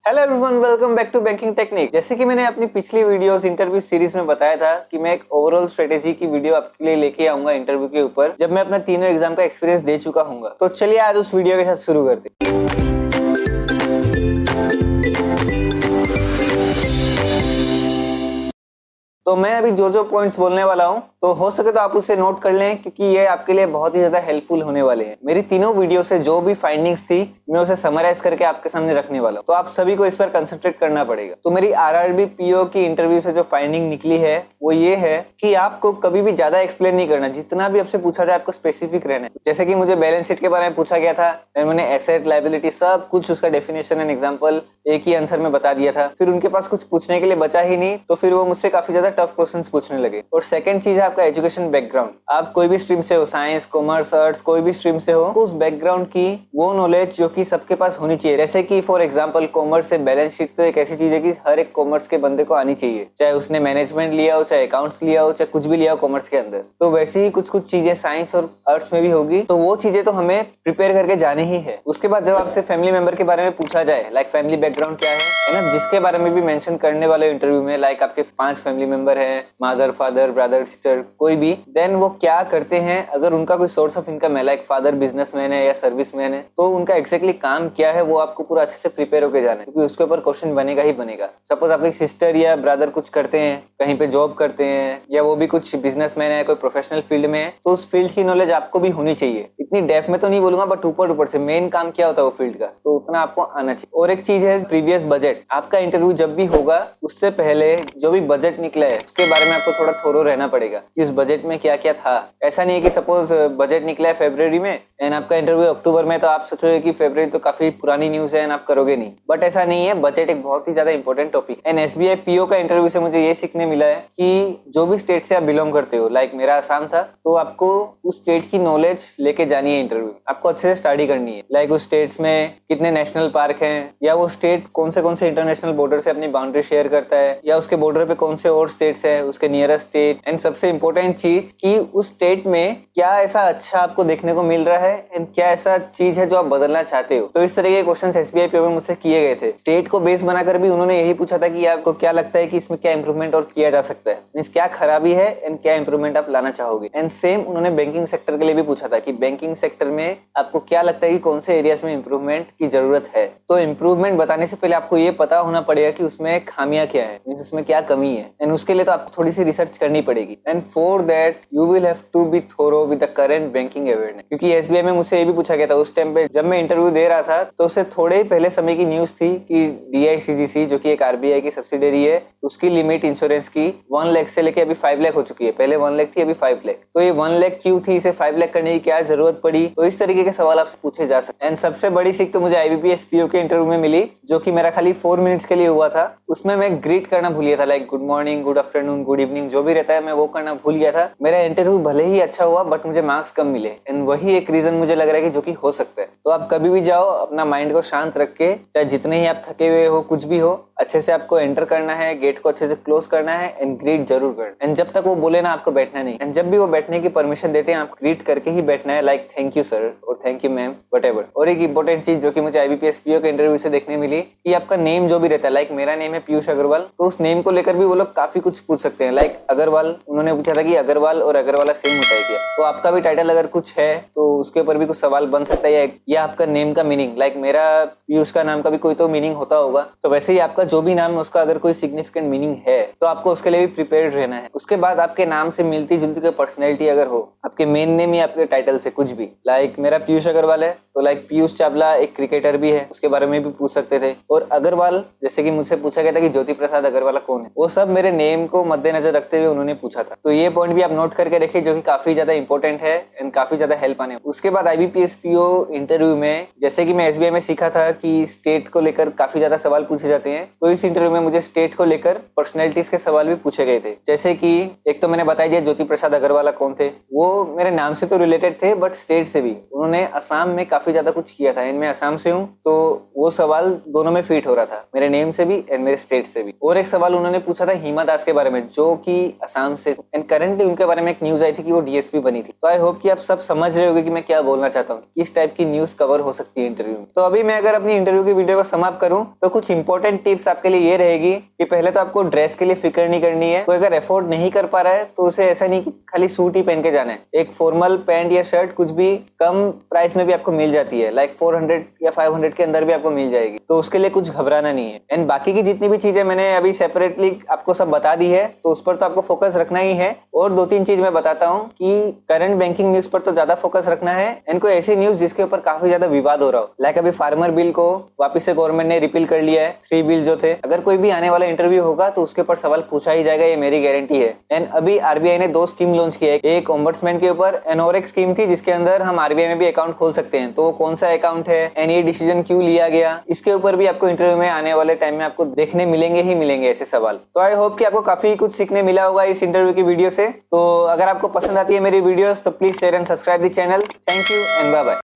Hello everyone, welcome back to banking technique. जैसे कि मैंने अपनी पिछली वीडियोस इंटरव्यू सीरीज में बताया था कि मैं एक ओवरऑल स्ट्रेटेजी की वीडियो आपके लिए लेके आऊंगा इंटरव्यू के ऊपर, जब मैं अपना तीनों एग्जाम का एक्सपीरियंस दे चुका हूंगा। तो चलिए आज उस वीडियो के साथ शुरू करते हैं। तो मैं अभी जो पॉइंट्स बोलने वाला हूँ, तो हो सके तो आप उससे नोट कर लें, क्योंकि ये आपके लिए बहुत ही ज्यादा हेल्पफुल होने वाले हैं। मेरी तीनों वीडियो से जो भी फाइंडिंग्स थी, मैं उसे समराइज करके आपके सामने रखने वाला हूँ। तो आप सभी को इस पर कंसंट्रेट करना पड़ेगा। तो मेरी आरआरबी पीओ की इंटरव्यू से जो फाइंडिंग निकली है वो ये है कि आपको कभी भी ज्यादा एक्सप्लेन नहीं करना। जितना भी आपसे पूछा जाए आपको स्पेसिफिक रहना है। जैसे कि मुझे बैलेंस शीट के बारे में पूछा गया था, मैंने एसेट लायबिलिटी सब कुछ उसका डेफिनेशन एंड एग्जाम्पल एक ही आंसर में बता दिया था। फिर उनके पास कुछ पूछने के लिए बचा ही नहीं, तो फिर वो मुझसे काफी ज्यादा टफ क्वेश्चंस पूछने लगे। और सेकंड चीज है आपका एजुकेशन बैकग्राउंड। आप कोई भी स्ट्रीम से हो, साइंस, कॉमर्स, आर्ट्स, कोई भी स्ट्रीम से हो, उस बैकग्राउंड की वो नॉलेज जो कि सबके पास होनी चाहिए। जैसे कि फॉर एग्जांपल कॉमर्स से बैलेंस शीट तो एक ऐसी चीज है कि हर एक कॉमर्स के बंदे को आनी चाहिए, चाहे उसने मैनेजमेंट लिया हो, चाहे अकाउंट्स लिया हो, चाहे कुछ भी लिया हो कॉमर्स के अंदर। तो वैसे ही कुछ कुछ चीजें साइंस और आर्ट्स में भी होगी, तो वो चीजें तो हमें प्रिपेयर करके जानी ही है। उसके बाद जब आपसे फैमिली मेंबर के बारे में पूछा जाए, लाइक फैमिली बैकग्राउंड क्या है ना, जिसके बारे में भी मेंशन करने वाले इंटरव्यू में, लाइक आपके 5 फैमिली मेंबर है, मदर, फादर, ब्रदर, सिस्टर, कोई भी, देन वो क्या करते हैं। अगर उनका कोई सोर्स ऑफ इनकम है, लाइक फादर बिजनेसमैन है या सर्विसमैन है, तो उनका एक्जैक्टली काम क्या है वो आपको पूरा अच्छे से प्रिपेयर होकर जाना है, क्योंकि उसके ऊपर क्वेश्चन बनेगा ही बनेगा। सपोज आपकी सिस्टर या ब्रदर कुछ करते हैं, कहीं पे जॉब करते हैं, या वो भी कुछ बिजनेसमैन है, कोई प्रोफेशनल फील्ड में है, तो उस फील्ड की नॉलेज आपको भी होनी चाहिए। इतनी डेप्थ में तो नहीं बोलूंगा, बट ऊपर ऊपर से मेन काम क्या होता है वो फील्ड का, तो उतना आपको आना चाहिए। और एक चीज है प्रीवियस बजट। आपका इंटरव्यू जब भी होगा उससे पहले जो भी बजट निकला है उसके बारे में आपको थोड़ा थोरो रहना पड़ेगा कि उस बजट में क्या क्या था। ऐसा नहीं है कि सपोज बजट निकला है फरवरी में एंड आपका इंटरव्यू अक्टूबर में, तो आप सोचोगे कि फरवरी तो काफी पुरानी न्यूज है एंड आप करोगे नहीं। बट ऐसा नहीं है, बजट एक बहुत ही ज्यादा important topic. And SBI PO का इंटरव्यू से मुझे ये सीखने मिला है कि जो भी स्टेट से आप बिलोंग करते हो, लाइक मेरा आसाम था, तो आपको उस स्टेट की नॉलेज लेके जानी है। इंटरव्यू आपको अच्छे से स्टडी करनी है, लाइक उस स्टेट्स में कितने नेशनल पार्क हैं, या वो स्टेट कौन से इंटरनेशनल बॉर्डर से अपनी बाउंड्री शेयर करता है, या उसके बॉर्डर पे कौन से और स्टेट्स है, उसके नियरेस्ट स्टेट। एंड सबसे इंपॉर्टेंट चीज कि उस स्टेट में क्या ऐसा अच्छा आपको देखने को मिल रहा है एंड क्या ऐसा चीज है जो आप बदलना चाहते हो। तो इस तरह के क्वेश्चन एसबीआई पीओ में मुझसे किए गए थे। स्टेट को बेस बनाकर भी उन्होंने यही पूछा था कि आपको क्या लगता है कि इसमें क्या इंप्रूवमेंट और किया जा सकता है, मींस क्या खराबी है एंड क्या इंप्रूवमेंट आप लाना चाहोगे। एंड सेम उन्होंने बैंकिंग सेक्टर के लिए भी पूछा था कि बैंकिंग सेक्टर में आपको क्या लगता है कि कौन से एरियाज में इंप्रूवमेंट की जरूरत है। तो इंप्रूवमेंट बताने से पहले आपको ये पता होना पड़ेगा कि उसमें खामियां क्या है, मींस उसमें क्या कमी है, एंड उसके लिए तो आपको थोड़ी सी रिसर्च करनी पड़ेगी। And for that you will have to be thorough with the current banking awareness. क्योंकि एसबीआई में मुझसे ये भी पूछा गया था उस टाइम पे जब मैं इंटरव्यू दे रहा था, तो उससे थोड़े ही पहले समय की न्यूज थी कि डीआईसीजीसी जो कि एक आरबीआई की सब्सिडरी है, उसकी लिमिट इंश्योरेंस की 1 लाख से लेके अभी 5 लाख हो चुकी है। पहले 1 लाख थी, अभी 5 लाख। तो ये 1 लाख क्यों थी, इसे 5 लाख करने की क्या जरूरत पड़ी, तो इस तरीके के सवाल आपसे पूछे जा सकते हैं। एंड सबसे बड़ी सीख तो मुझे आईबीपीएस पीओ के इंटरव्यू में मिली, जो कि मेरा खाली 4 मिनट्स के लिए हुआ था। उसमें मैं ग्रीट करना भूल गया था, like good morning, good afternoon, good evening जो भी रहता है, मैं वो करना भूल गया था। मेरा इंटरव्यू भले ही अच्छा हुआ, बट मुझे मार्क्स कम मिले। एंड वही एक रीजन मुझे लग रहा है कि जो कि हो सकता है। तो आप कभी भी जाओ, अपना माइंड को शांत रख के, चाहे जितने ही आप थके हुए हो, कुछ भी हो, अच्छे से आपको एंटर करना है, गेट को अच्छे से क्लोज करना है एंड ग्रीट जरूर करना। एंड जब तक वो बोले ना आपको बैठना नहीं, एंड जब भी वो बैठने की परमिशन देते हैं, आप ग्रीट करके ही बैठना है, लाइक थैंक यू सर और थैंक यू मैम, वटएवर। और एक इंपॉर्टेंट चीज जो कि मुझे आईबीपीएस पीओ के इंटरव्यू से देखने मिली कि आपका नेम जो भी रहता है, लाइक मेरा नेम है पीयूष अग्रवाल, तो उस नेम को लेकर भी वो लोग काफी कुछ पूछ सकते हैं। लाइक अग्रवाल, उन्होंने पूछा था कि अग्रवाल और अग्रवाला सेम होता है क्या, तो आपका भी टाइटल अगर कुछ है तो उसके ऊपर भी कुछ सवाल बन सकता है। या आपका नेम का मीनिंग, लाइक मेरा पीयूष का नाम का भी कोई तो मीनिंग होता होगा, तो वैसे ही आपका जो भी नाम है उसका अगर कोई सिग्निफिकेंट मीनिंग है तो आपको उसके लिए भी प्रिपेयर्ड रहना है। उसके बाद आपके नाम से मिलती जुलती कोई पर्सनैलिटी अगर हो, आपके मेन नेम या आपके टाइटल से कुछ भी, लाइक मेरा पीयूष अग्रवाल है, तो लाइक पीयूष चावला एक क्रिकेटर भी है, उसके बारे में भी पूछ सकते थे। और अग्रवाल, जैसे कि मुझसे पूछा गया था कि ज्योति प्रसाद अग्रवाल कौन है, वो सब मेरे नेम को मद्देनजर रखते हुए उन्होंने पूछा था। तो ये पॉइंट भी आप नोट करके रखिए, जो कि काफी ज्यादा इंपॉर्टेंट है एंड काफी ज्यादा हेल्प आने। उसके बाद आईबीपीएस पीओ इंटरव्यू में, जैसे कि मैं एसबीआई में सीखा था कि स्टेट को लेकर काफी ज्यादा सवाल पूछे जाते हैं, तो इस इंटरव्यू में मुझे स्टेट को लेकर पर्सनैलिटीज के सवाल भी पूछे गए थे। जैसे कि एक तो मैंने बता दिया ज्योति प्रसाद अग्रवाल कौन थे, वो मेरे नाम से तो रिलेटेड थे, बट स्टेट से भी उन्होंने असम में काफी ज्यादा कुछ किया था। मैं असम से हूँ, तो वो सवाल दोनों में फिट हो रहा था, मेरे नेम से भी एंड मेरे स्टेट से भी। और एक सवाल उन्होंने पूछा था हिमा दास के बारे में, जो कि असम से। एंड एंड करंटली उनके बारे में एक न्यूज आई थी कि वो डीएसपी बनी थी। तो आई होप कि आप सब समझ रहे होगे कि मैं क्या बोलना चाहता हूँ, किस टाइप की न्यूज कवर हो सकती है इंटरव्यू में। तो अभी मैं अगर अपनी इंटरव्यू की वीडियो को समाप्त करूँ तो कुछ इंपॉर्टेंट टिप्स आपके लिए ये रहेगी कि पहले तो आपको ड्रेस के लिए फिक्र नहीं करनी है। कोई अगर अफोर्ड नहीं कर पा रहा है तो उसे ऐसा नहीं कि खाली सूट ही पहन के जाना है, एक फॉर्मल पैंट या शर्ट कुछ भी कम प्राइस में भी आपको मिल जाती है, लाइक 400 या 500 के अंदर भी आपको मिल जाएगी, तो उसके लिए कुछ घबराना नहीं है। एंड बाकी की जितनी भी चीजें मैंने अभी सेपरेटली आपको सब बता दी है, तो उस पर तो आपको फोकस रखना ही है। और 2-3 चीज मैं बताता हूँ कि करंट बैंकिंग न्यूज पर तो ज्यादा फोकस रखना है, एंड कोई ऐसी न्यूज जिसके ऊपर काफी ज्यादा विवाद हो रहा हो, लाइक अभी फार्मर बिल को वापिस से गवर्नमेंट ने रिपील कर लिया है, 3 बिल जो थे। अगर कोई भी आने वाला इंटरव्यू होगा तो उसके ऊपर सवाल पूछा ही जाएगा, ये मेरी गारंटी है। एंड अभी आरबीआई ने 2 स्कीम लॉन्च की है, एक ओम्बड्समैन के ऊपर एंड और एक स्कीम थी जिसके अंदर हम आरबीआई में भी अकाउंट खोल सकते हैं। तो वो कौन सा अकाउंट है एंड ये डिसीजन क्यों लिया गया, इसके ऊपर भी आपको इंटरव्यू में आने वाले टाइम में आपको देखने मिलेंगे ही मिलेंगे ऐसे सवाल। तो आई होप कि आपको काफी कुछ सीखने मिला होगा इस इंटरव्यू की वीडियो से। तो अगर आपको पसंद आती है मेरी वीडियोस तो please share and subscribe the channel. Thank you and bye bye.